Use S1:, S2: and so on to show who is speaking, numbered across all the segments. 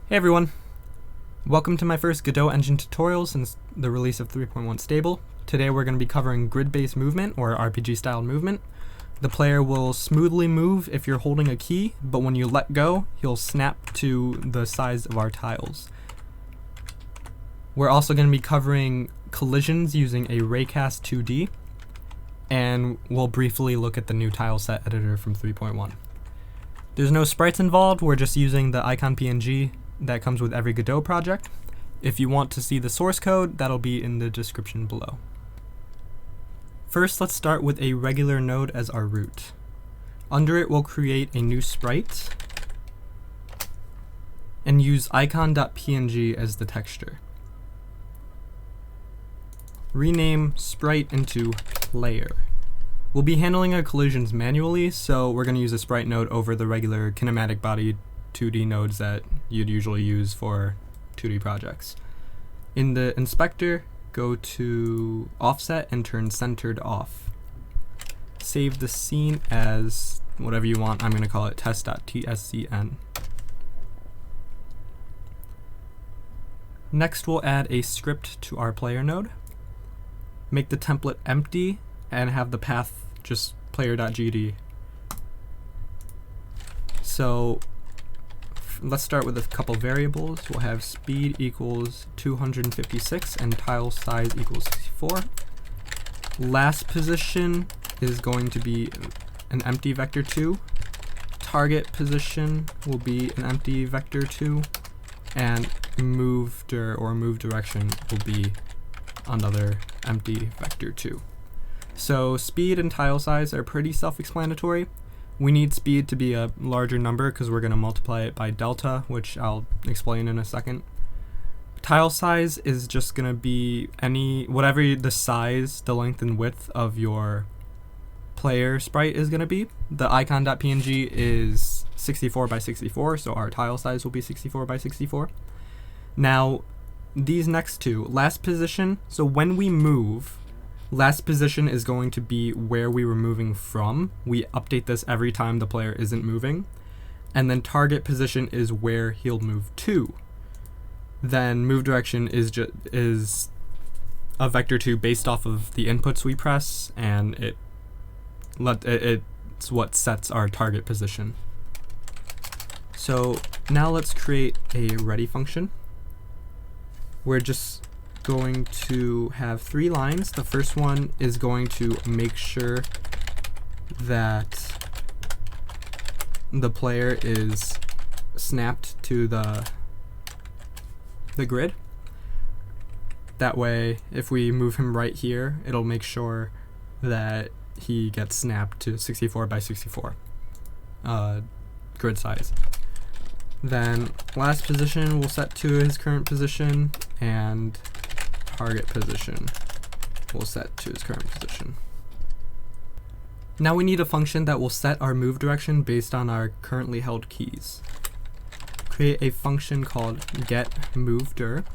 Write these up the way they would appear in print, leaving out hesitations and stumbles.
S1: Hey everyone, welcome to my first Godot engine tutorial since the release of 3.1 stable. Today we're going to be covering grid-based movement, or RPG-style movement. The player will smoothly move if you're holding a key, but when you let go, he'll snap to the size of our tiles. We're also going to be covering collisions using a Raycast 2D, and we'll briefly look at the new tile set editor from 3.1. There's no sprites involved, we're just using the icon PNG that comes with every Godot project. If you want to see the source code, that'll be in the description below. First, let's start with a regular node as our root. Under it, we'll create a new sprite and use icon.png as the texture. Rename sprite into player. We'll be handling our collisions manually, so we're going to use a sprite node over the regular kinematic body 2D nodes that you'd usually use for 2D projects. In the inspector, go to offset and turn centered off. Save the scene as whatever you want. I'm going to call it test.tscn. Next, we'll add a script to our player node. Make the template empty and have the path just player.gd. So let's start with a couple variables. We'll have speed equals 256 and tile size equals 64. Last position is going to be an empty vector 2. Target position will be an empty vector 2. And move direction will be another empty vector 2. So speed and tile size are pretty self-explanatory. We need speed to be a larger number because we're going to multiply it by delta, which I'll explain in a second. Tile size is just going to be whatever the size, the length and width of your player sprite is going to be. The icon.png is 64 by 64, so our tile size will be 64 by 64. Now, these next two, last position, so when we move, last position is going to be where we were moving from. We update this every time the player isn't moving. And then target position is where he'll move to. Then move direction is a vector 2 based off of the inputs we press, and it's what sets our target position. So now let's create a ready function. We're just going to have 3 lines. The first one is going to make sure that the player is snapped to the grid. That way, if we move him right here, it'll make sure that he gets snapped to 64 by 64 grid size. Then last position we'll set to his current position, and target position will set to its current position. Now we need a function that will set our move direction based on our currently held keys. Create a function called getMoveDir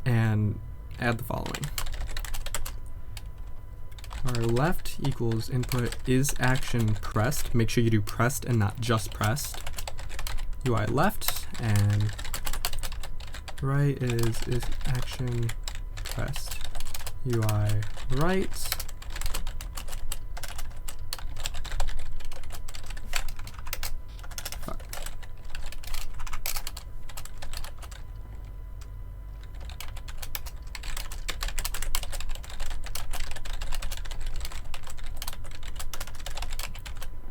S1: and add the following. Our left equals input is action pressed. Make sure you do pressed and not just pressed. UI left, and right is action pressed. UI right. Fuck.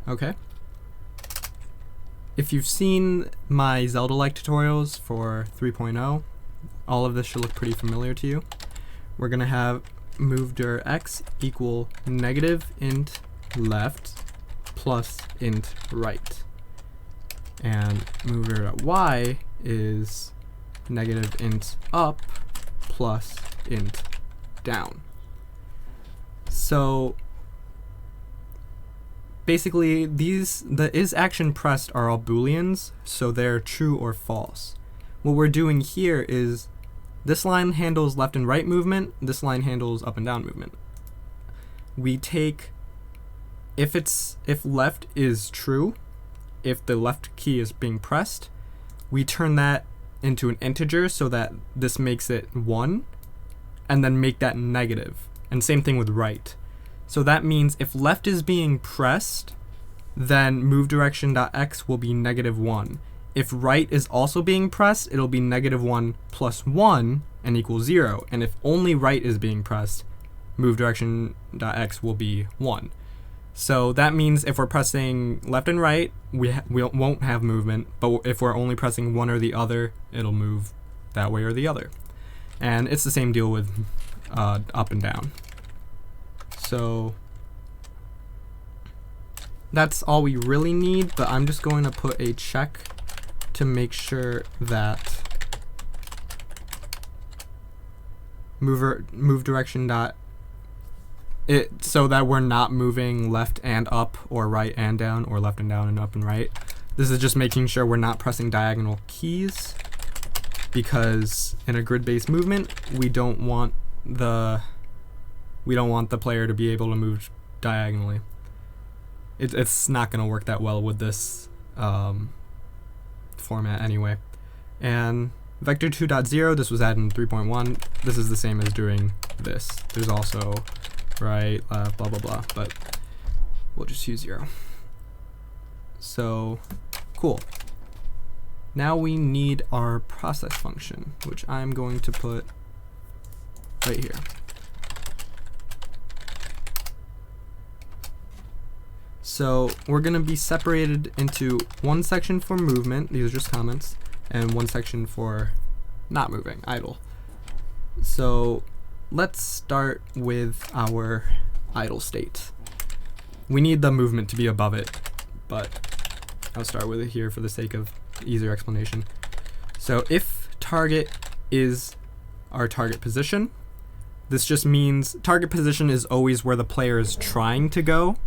S1: Okay. If you've seen my Zelda-like tutorials for 3.0, all of this should look pretty familiar to you. We're going to have movedir x equal negative int left plus int right. And movedir.y is negative int up plus int down. So basically, the is action pressed are all booleans, so they're true or false. What we're doing here is this line handles left and right movement, this line handles up and down movement. We take, if left is true, if the left key is being pressed, we turn that into an integer so that this makes it 1, and then make that negative. And same thing with right. So that means if left is being pressed, then move direction.x will be -1. If right is also being pressed, it'll be -1 plus 1 and equals 0. And if only right is being pressed, move direction.x will be 1. So that means if we're pressing left and right, we won't have movement, but if we're only pressing one or the other, it'll move that way or the other. And it's the same deal with up and down. So that's all we really need, but I'm just going to put a check to make sure that move direction dot it, so that we're not moving left and up or right and down or left and down and up and right. This is just making sure we're not pressing diagonal keys, because in a grid-based movement we don't want the player to be able to move diagonally. It's not going to work that well with this format anyway. And vector 2.0, this was added in 3.1. This is the same as doing this. There's also right, left, blah blah blah, but we'll just use 0. So cool. Now we need our process function, which I'm going to put right here. So we're going to be separated into one section for movement, these are just comments, and one section for not moving, idle. So let's start with our idle state. We need the movement to be above it, but I'll start with it here for the sake of easier explanation. So if target is our target position, this just means target position is always where the player is trying to go.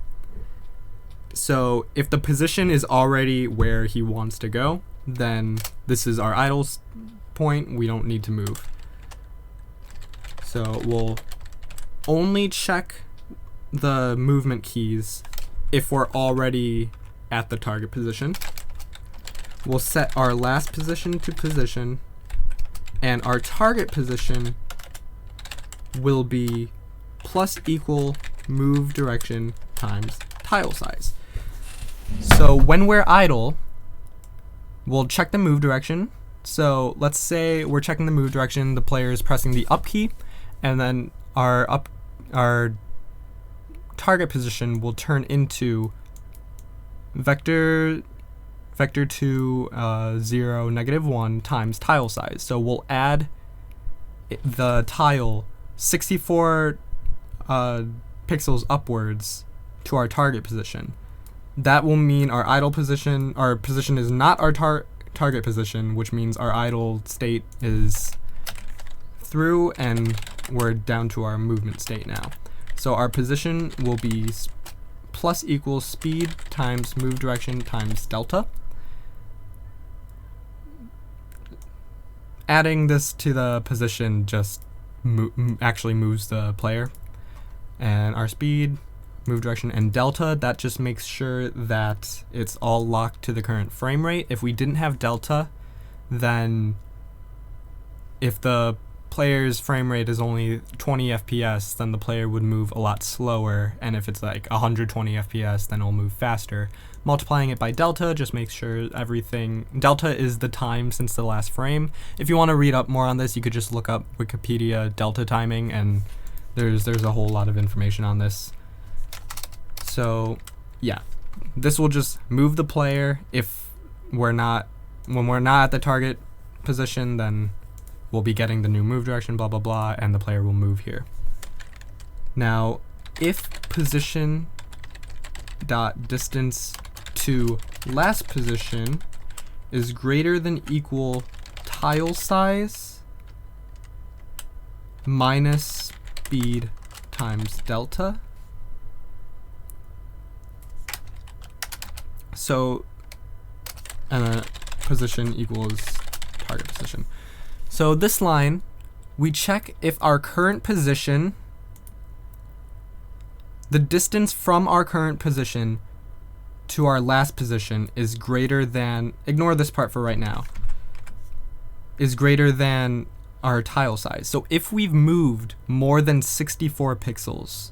S1: So if the position is already where he wants to go, then this is our idle point, we don't need to move. So we'll only check the movement keys if we're already at the target position. We'll set our last position to position, and our target position will be += move direction times tile size. So when we're idle, we'll check the move direction. So let's say we're checking the move direction, the player is pressing the up key, and then our target position will turn into vector 2 0 -1 times tile size. So we'll add the tile 64 pixels upwards to our target position. That will mean our idle position, our position is not our target position, which means our idle state is through and we're down to our movement state now. So our position will be += speed times move direction times delta. Adding this to the position just actually moves the player. And our speed, move direction, and delta, that just makes sure that it's all locked to the current frame rate. If we didn't have delta, then if the player's frame rate is only 20 FPS, then the player would move a lot slower, and if it's like 120 FPS, then it'll move faster. Multiplying it by delta just makes sure everything, delta is the time since the last frame. If you want to read up more on this, you could just look up Wikipedia delta timing, and there's a whole lot of information on this. So yeah, this will just move the player. If when we're not at the target position, then we'll be getting the new move direction, blah, blah, blah, and the player will move here. Now, if position dot distance to last position is greater than equal tile size minus speed times delta, so position equals target position. So this line, we check if our current position, the distance from our current position to our last position is greater than, ignore this part for right now. is greater than our tile size. So if we've moved more than 64 pixels,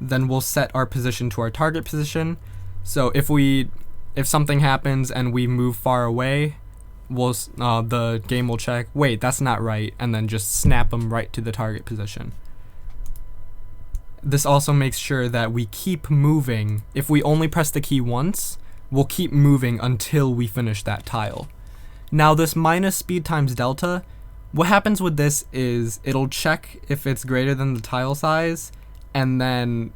S1: then we'll set our position to our target position. So if something happens and we move far away, the game will check, wait, that's not right, and then just snap them right to the target position. This also makes sure that we keep moving. If we only press the key once, we'll keep moving until we finish that tile. Now this minus speed times delta, what happens with this is it'll check if it's greater than the tile size, and then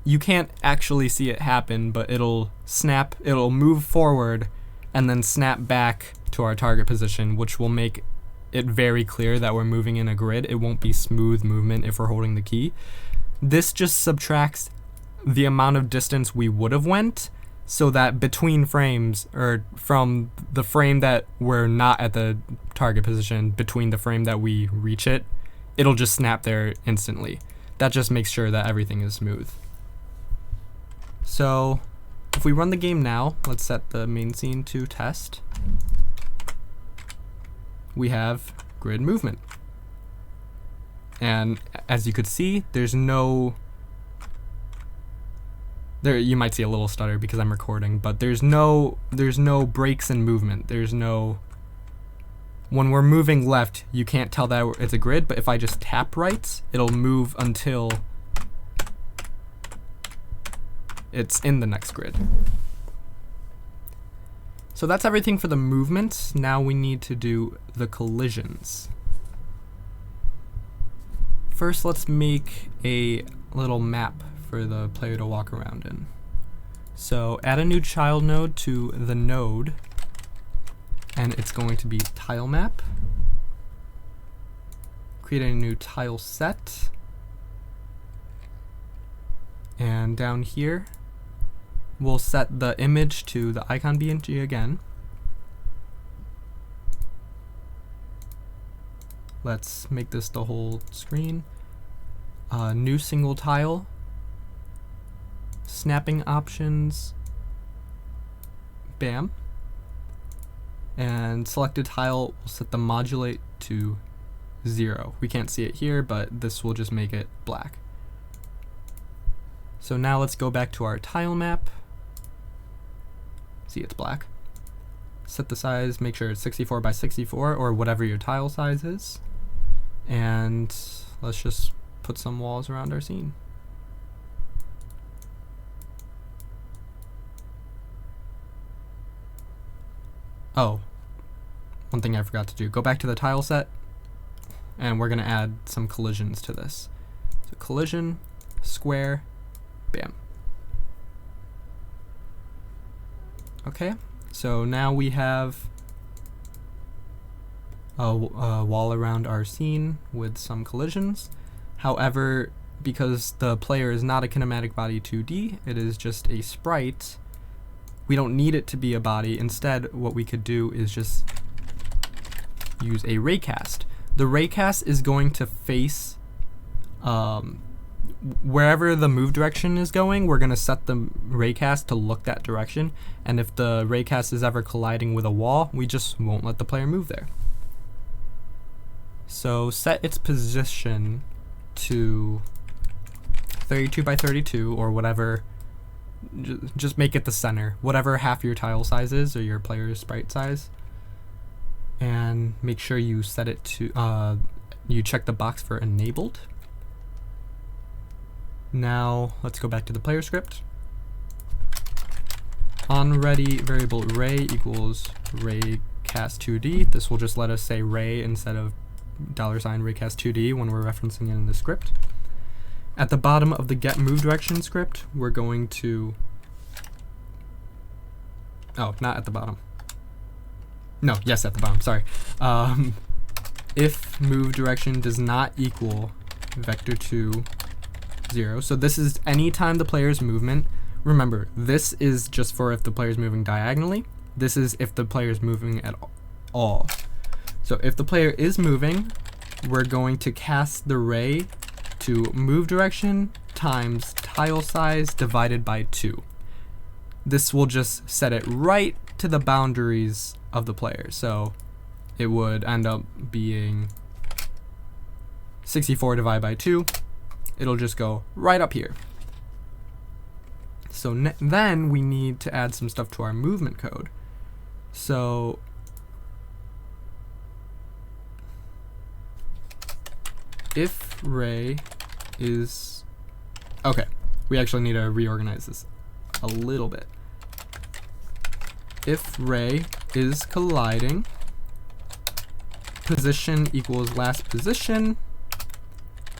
S1: you can't actually see it happen, but it'll move forward and then snap back to our target position, which will make it very clear that we're moving in a grid. It won't be smooth movement if we're holding the key. This just subtracts the amount of distance we would have went, so that between frames, or from the frame that we're not at the target position, between the frame that we reach it, it'll just snap there instantly. That just makes sure that everything is smooth. So if we run the game now, let's set the main scene to test. We have grid movement. And as you could see, you might see a little stutter because I'm recording, but there's no breaks in movement. When we're moving left, you can't tell that it's a grid, but if I just tap right, it'll move until it's in the next grid. So that's everything for the movement. Now we need to do the collisions. First, let's make a little map for the player to walk around in. So add a new child node to the node, and it's going to be tile map. Create a new tile set. And down here, we'll set the image to the icon BNG again. Let's make this the whole screen. New single tile. Snapping options. Bam. And selected tile, we'll set the modulate to 0. We can't see it here, but this will just make it black. So now let's go back to our tile map. See, it's black. Set the size, make sure it's 64 by 64 or whatever your tile size is. And let's just put some walls around our scene. Oh, one thing I forgot to do. Go back to the tile set, and we're gonna add some collisions to this. So collision, square, bam. Okay, so now we have a wall around our scene with some collisions. However, because the player is not a kinematic body 2D, it is just a sprite, we don't need it to be a body. Instead, what we could do is just use a raycast. The raycast is going to face wherever the move direction is going. We're going to set the raycast to look that direction, and if the raycast is ever colliding with a wall, we just won't let the player move there. So set its position to 32 by 32 or whatever. Just make it the center, whatever half your tile size is or your player's sprite size, and make sure you set it to you check the box for enabled. Now let's go back to the player script. onReady variable ray equals raycast2d. This will just let us say ray instead of $raycast2d when we're referencing it in the script. At the bottom of the get move direction script, we're going to, oh, not at the bottom. No, yes, at the bottom, sorry. If move direction does not equal vector2 0, so this is anytime the player's movement. Remember, this is just for if the player's moving diagonally. This is if the player's moving at all. So if the player is moving, we're going to cast the ray to move direction times tile size divided by 2. This will just set it right to the boundaries of the player. So it would end up being 64 divided by 2. It'll just go right up here. So then we need to add some stuff to our movement code. So if ray is, okay, we actually need to reorganize this a little bit. If ray is colliding, position equals last position,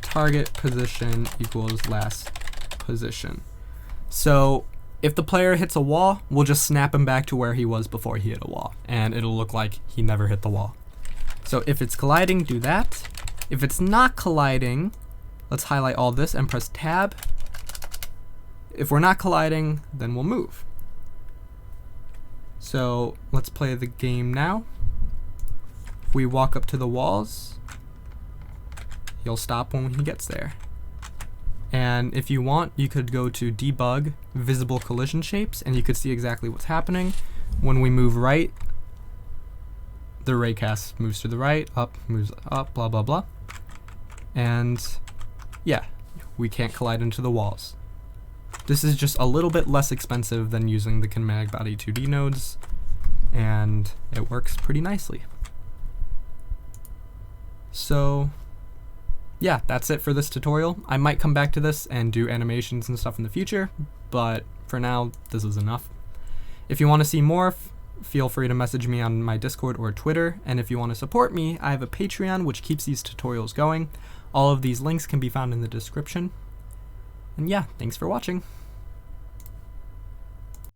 S1: target position equals last position. So if the player hits a wall, we'll just snap him back to where he was before he hit a wall, and it'll look like he never hit the wall. So if it's colliding, do that. If it's not colliding, let's highlight all this and press tab. If we're not colliding, then we'll move. So let's play the game now. If we walk up to the walls, he'll stop when he gets there. And if you want, you could go to debug visible collision shapes, and you could see exactly what's happening. When we move right, the raycast moves to the right, up moves up, blah blah blah. And yeah, we can't collide into the walls. This is just a little bit less expensive than using the kinematic body 2D nodes, and it works pretty nicely. So yeah, that's it for this tutorial. I might come back to this and do animations and stuff in the future, but for now, this is enough. If you want to see more, feel free to message me on my Discord or Twitter, and if you want to support me, I have a Patreon which keeps these tutorials going. All of these links can be found in the description. And yeah, thanks for watching.